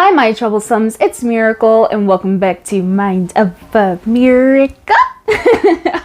Hi, my troublesomes, it's Miracle, and welcome back to Mind of a Miracle.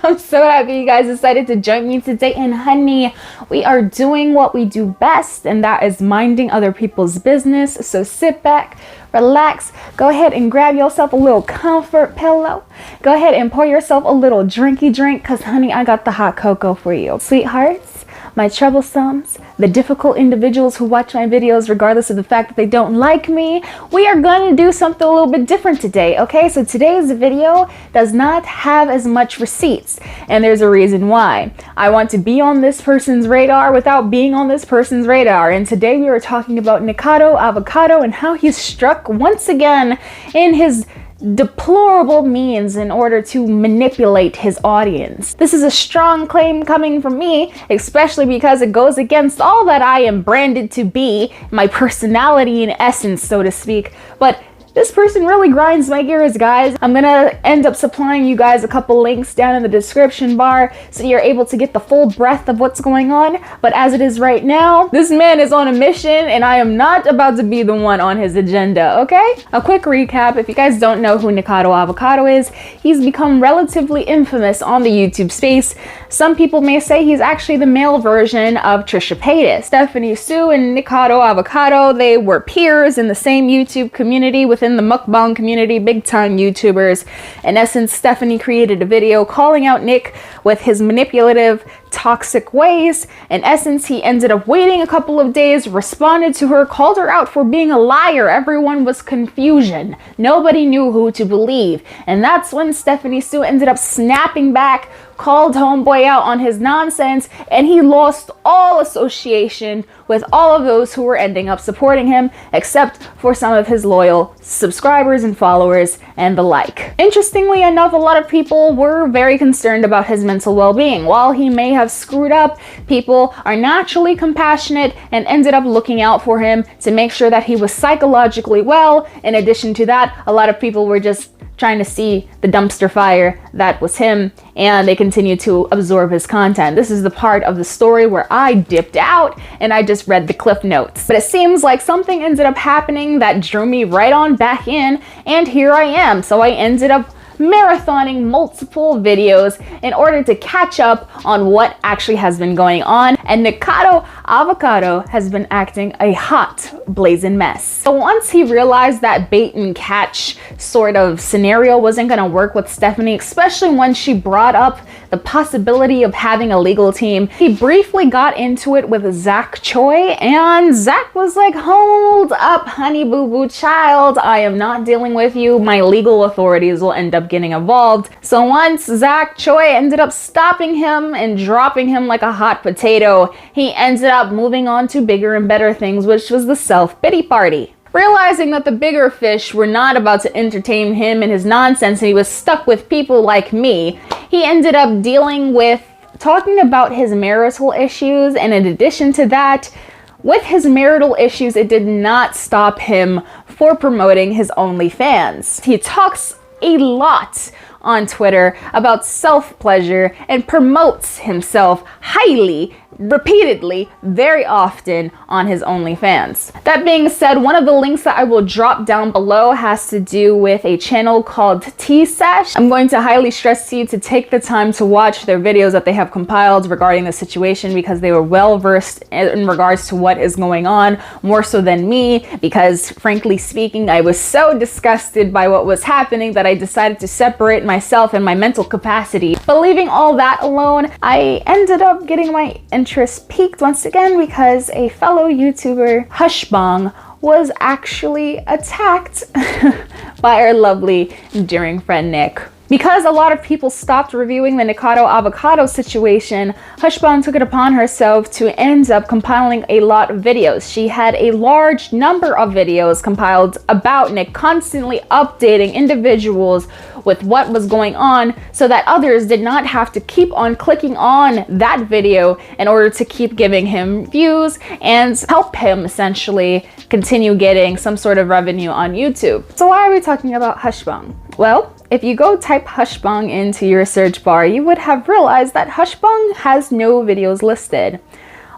I'm so happy you guys decided to join me today, and honey, we are doing what we do best, and that is minding other people's business. So sit back, relax, go ahead and grab yourself a little comfort pillow. Go ahead and pour yourself a little drinky drink, because honey, I got the hot cocoa for you. Sweethearts, my troublesomes, the difficult individuals who watch my videos regardless of the fact that they don't like me, we are going to do something a little bit different today, okay? So today's video does not have as much receipts, and there's a reason why. I want to be on this person's radar without being on this person's radar, and today we are talking about Nikocado Avocado and how he's struck once again in his deplorable means in order to manipulate his audience. This is a strong claim coming from me, especially because it goes against all that I am branded to be, my personality in essence, so to speak. But this person really grinds my gears, guys. I'm gonna end up supplying you guys a couple links down in the description bar so you're able to get the full breadth of what's going on. But as it is right now, this man is on a mission and I am not about to be the one on his agenda, okay? A quick recap, if you guys don't know who Nikocado Avocado is, he's become relatively infamous on the YouTube space. Some people may say he's actually the male version of Trisha Paytas. Stephanie Sue and Nikocado Avocado, they were peers in the same YouTube community within the mukbang community, big time YouTubers. In essence, Stephanie created a video calling out Nick with his manipulative, toxic ways. In essence, he ended up waiting a couple of days, responded to her, called her out for being a liar. Everyone was confusion. Nobody knew who to believe. And that's when Stephanie Sue ended up snapping back, called homeboy out on his nonsense, and he lost all association with all of those who were ending up supporting him, except for some of his loyal subscribers and followers and the like. Interestingly enough, a lot of people were very concerned about his mental well-being. While he may have screwed up, people are naturally compassionate and ended up looking out for him to make sure that he was psychologically well. In addition to that, a lot of people were just trying to see the dumpster fire that was him, and they continue to absorb his content. This is the part of the story where I dipped out and I just read the cliff notes. But it seems like something ended up happening that drew me right on back in, and here I am. So I ended up marathoning multiple videos in order to catch up on what actually has been going on, and Nikocado Avocado has been acting a hot blazing mess. So once he realized that bait and catch sort of scenario wasn't gonna work with Stephanie, especially when she brought up the possibility of having a legal team, he briefly got into it with Zach Choi, and Zach was like, hold up, honey boo boo child, I am not dealing with you. My legal authorities will end up getting involved. So once Zach Choi ended up stopping him and dropping him like a hot potato, he ended up moving on to bigger and better things, which was the self-pity party. Realizing that the bigger fish were not about to entertain him and his nonsense, and he was stuck with people like me, he ended up dealing with talking about his marital issues. And in addition to that, with his marital issues, it did not stop him for promoting his OnlyFans. He talks a lot on Twitter about self-pleasure and promotes himself highly, repeatedly, very often on his OnlyFans. That being said, one of the links that I will drop down below has to do with a channel called Teasash. I'm going to highly stress to you to take the time to watch their videos that they have compiled regarding the situation, because they were well versed in regards to what is going on, more so than me, because frankly speaking, I was so disgusted by what was happening that I decided to separate myself and my mental capacity. But leaving all that alone, I ended up getting my interest piqued once again because a fellow YouTuber, Hushbang, was actually attacked by our lovely, endearing friend Nick. Because a lot of people stopped reviewing the Nikocado Avocado situation, Hushbang took it upon herself to end up compiling a lot of videos. She had a large number of videos compiled about Nick, constantly updating individuals with what was going on so that others did not have to keep on clicking on that video in order to keep giving him views and help him essentially continue getting some sort of revenue on YouTube. So why are we talking about Hushbang? Well, if you go type Hushbang into your search bar, you would have realized that Hushbang has no videos listed.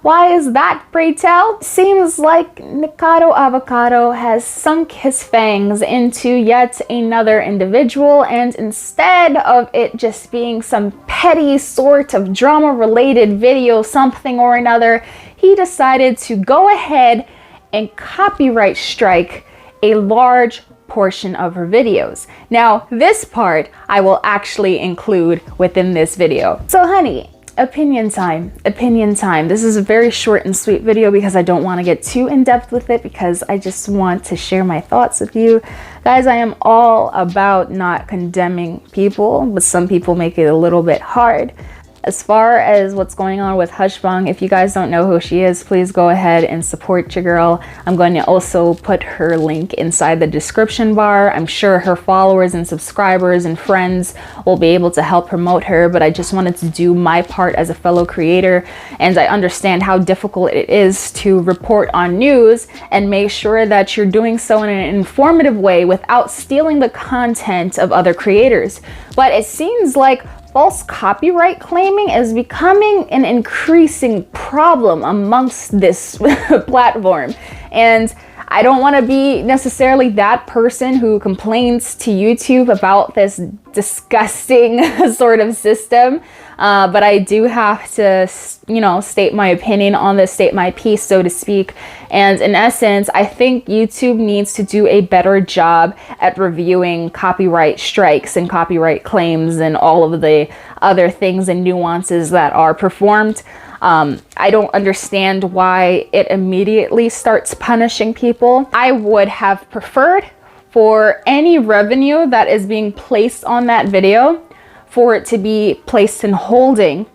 Why is that, pray tell? Seems like Nikocado Avocado has sunk his fangs into yet another individual, and instead of it just being some petty sort of drama-related video, something or another, he decided to go ahead and copyright strike a large portion of her videos. Now, this part I will actually include within this video. So honey, opinion time. This is a very short and sweet video because I don't want to get too in depth with it, because I just want to share my thoughts with you guys. I am all about not condemning people, but some people make it a little bit hard. As far as what's going on with Hushbang, if you guys don't know who she is, please go ahead and support your girl. I'm going to also put her link inside the description bar. I'm sure her followers and subscribers and friends will be able to help promote her, but I just wanted to do my part as a fellow creator, and I understand how difficult it is to report on news and make sure that you're doing so in an informative way without stealing the content of other creators. But it seems like false copyright claiming is becoming an increasing problem amongst this platform. And I don't want to be necessarily that person who complains to YouTube about this disgusting sort of system. But I do have to, you know, state my opinion on this, state my piece, so to speak. And in essence, I think YouTube needs to do a better job at reviewing copyright strikes and copyright claims and all of the other things and nuances that are performed. I don't understand why it immediately starts punishing people. I would have preferred for any revenue that is being placed on that video for it to be placed in holding,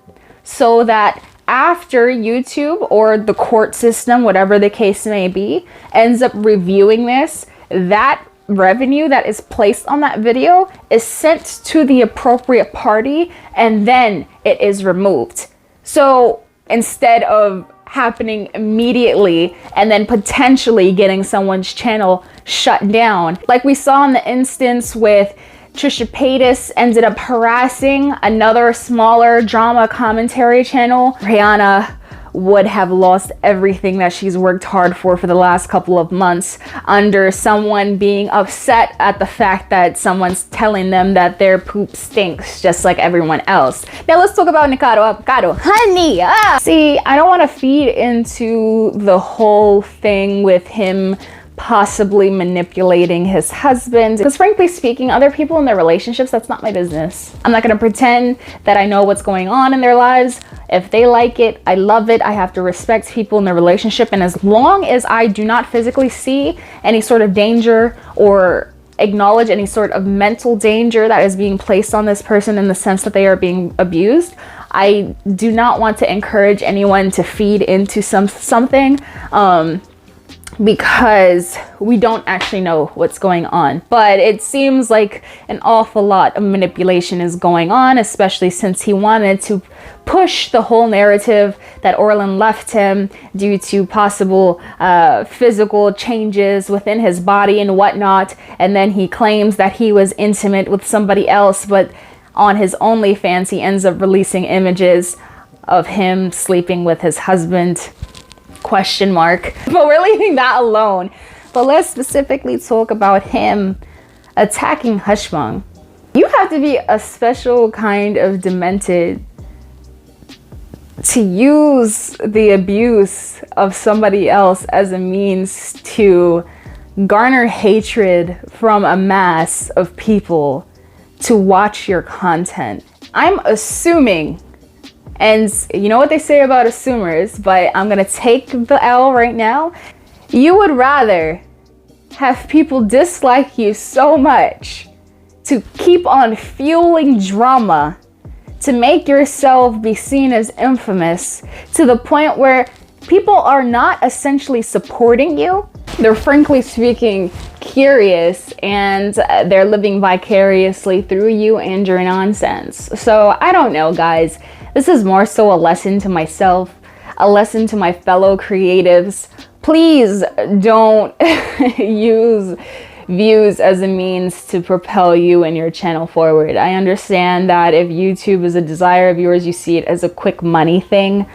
so that after YouTube or the court system, whatever the case may be, ends up reviewing this, that revenue that is placed on that video is sent to the appropriate party and then it is removed. So instead of happening immediately and then potentially getting someone's channel shut down, like we saw in the instance with Trisha Paytas ended up harassing another smaller drama commentary channel. Rihanna would have lost everything that she's worked hard for the last couple of months under someone being upset at the fact that someone's telling them that their poop stinks just like everyone else. Now let's talk about Nikocado Avocado. Honey, see, I don't want to feed into the whole thing with him possibly manipulating his husband, because frankly speaking, other people in their relationships, that's not my business. I'm not going to pretend that I know what's going on in their lives. If they like it, I love it. I have to respect people in their relationship, and as long as I do not physically see any sort of danger or acknowledge any sort of mental danger that is being placed on this person in the sense that they are being abused, I do not want to encourage anyone to feed into something because we don't actually know what's going on. But it seems like an awful lot of manipulation is going on, especially since he wanted to push the whole narrative that Orlin left him due to possible physical changes within his body and whatnot. And then he claims that he was intimate with somebody else, but on his OnlyFans he ends up releasing images of him sleeping with his husband. Question mark. But we're leaving that alone. But let's specifically talk about him attacking Hushbang. You have to be a special kind of demented to use the abuse of somebody else as a means to garner hatred from a mass of people to watch your content. I'm assuming, and you know what they say about assumers, but I'm gonna take the L right now. You would rather have people dislike you so much to keep on fueling drama, to make yourself be seen as infamous, to the point where people are not essentially supporting you. They're frankly speaking curious, and they're living vicariously through you and your nonsense. So I don't know, guys. This is more so a lesson to myself, a lesson to my fellow creatives. Please don't use views as a means to propel you and your channel forward. I understand that if YouTube is a desire of yours, you see it as a quick money thing.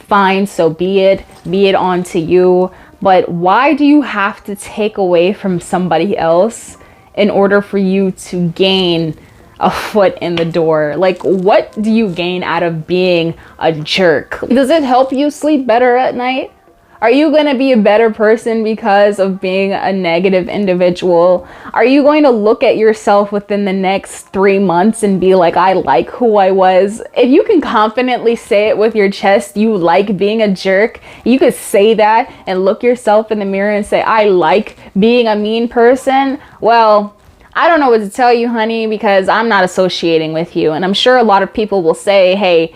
fine, so be it onto you. But why do you have to take away from somebody else in order for you to gain a foot in the door? Like, what do you gain out of being a jerk? Does it help you sleep better at night? Are you going to be a better person because of being a negative individual? Are you going to look at yourself within the next 3 months and be like, I like who I was? If you can confidently say it with your chest, you like being a jerk, you could say that and look yourself in the mirror and say, I like being a mean person. Well, I don't know what to tell you, honey, because I'm not associating with you. And I'm sure a lot of people will say, hey,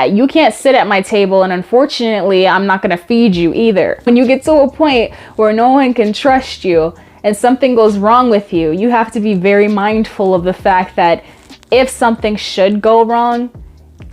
you can't sit at my table, and unfortunately, I'm not going to feed you either. When you get to a point where no one can trust you and something goes wrong with you, you have to be very mindful of the fact that if something should go wrong,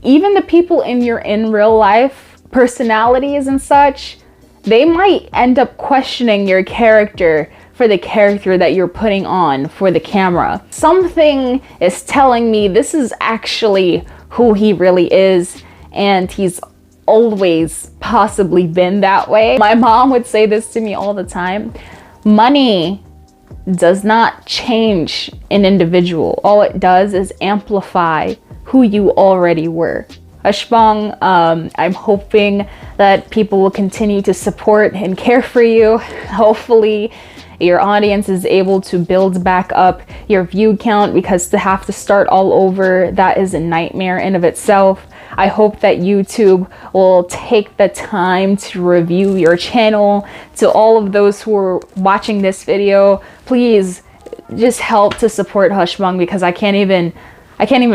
even the people in your in real life personalities and such, they might end up questioning your character for the character that you're putting on for the camera. Something is telling me this is actually who he really is, and he's always possibly been that way. My mom would say this to me all the time. Money does not change an individual. All it does is amplify who you already were. Hushbang, I'm hoping that people will continue to support and care for you. Hopefully your audience is able to build back up your view count, because to have to start all over, that is a nightmare in of itself. I hope that YouTube will take the time to review your channel. To all of those who are watching this video, please just help to support Hushbang, because I can't even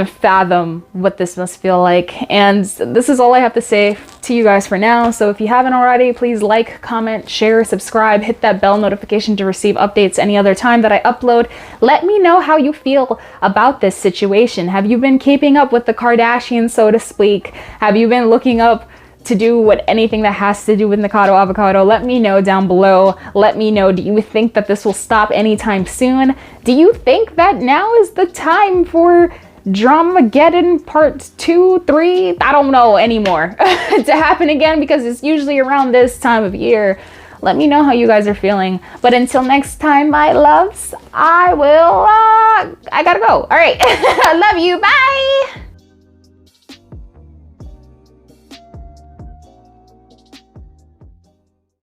fathom what this must feel like. And this is all I have to say to you guys for now. So if you haven't already, please like, comment, share, subscribe, hit that bell notification to receive updates any other time that I upload. Let me know how you feel about this situation. Have you been keeping up with the Kardashians, so to speak? Have you been looking up to do anything that has to do with Nikocado Avocado? Let me know down below. Let me know, do you think that this will stop anytime soon? Do you think that now is the time for Dramageddon part 2, 3, I don't know anymore, to happen again? Because it's usually around this time of year. Let me know how you guys are feeling. But until next time, my loves, I gotta go. All right. I love you. Bye.